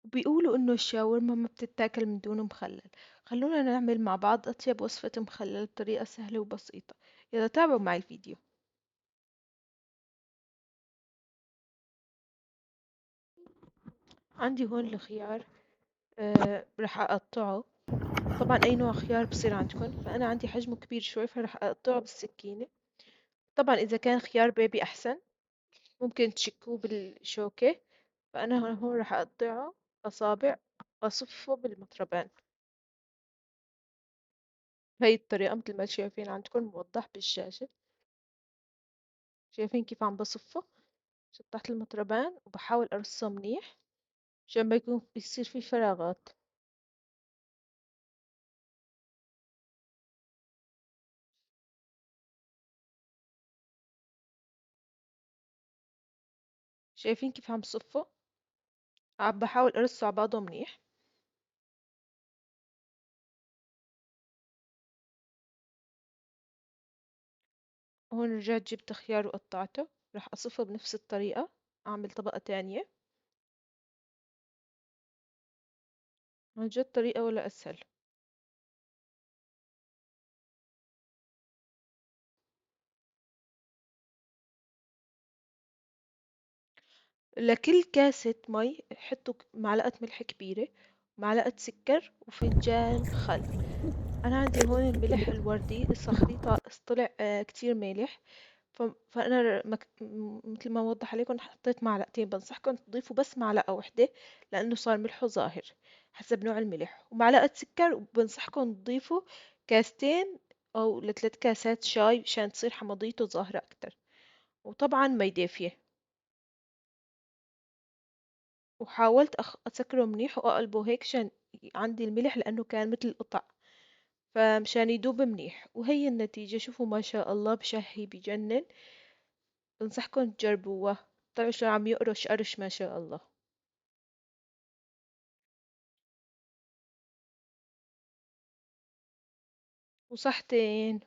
وبيقولوا إنه الشاورما ما بتتاكل من دون مخلل. خلونا نعمل مع بعض أطيب وصفة مخلل بطريقة سهلة وبسيطة. يلا تابعوا معي الفيديو. عندي هون الخيار. رح أقطعه. طبعا أي نوع خيار بصير عندكم، فأنا عندي حجمه كبير شوي فرح أقطعه بالسكينة. طبعا إذا كان خيار بيبي أحسن، ممكن تشكوه بالشوكة. فأنا هون رح أقطعه أصابع وأصفه بالمطربان. هاي الطريقة مثل ما شايفين عندكم موضح بالشاشة. شايفين كيف عم بصفه؟ شطحت المطربان وبحاول أرصه منيح عشان ما يكون بيصير في فراغات. شايفين كيف عم بصفه؟ عم بحاول أرصه على بعضه منيح. هون رجعت جبت خيار وقطعته. راح أصفه بنفس الطريقة. أعمل طبقة تانية. عن جد طريقة ولا أسهل؟ لكل كاسة مي حطوا معلقة ملح كبيرة، معلقة سكر، وفنجان خل. أنا عندي هون الملح الوردي الصخري طلع كتير مالح. فأنا مثل ما وضح عليكم حطيت معلقتين. بنصحكم تضيفوا بس معلقة واحدة لأنه صار ملحه ظاهر حسب نوع الملح، ومعلقة سكر. وبنصحكم تضيفوا كاستين أو لثلاث كاسات شاي مشان تصير حمضيته ظاهرة أكتر. وطبعا مي دافية. وحاولت أسكره منيح وأقلبه هيك عشان عندي الملح لأنه كان مثل قطع، فمشان يدوب منيح. وهي النتيجة، شوفوا ما شاء الله بشهي بجنن. بنصحكم تجربوه. طلعوا شلون عم يقرش قرش ما شاء الله. وصحتين.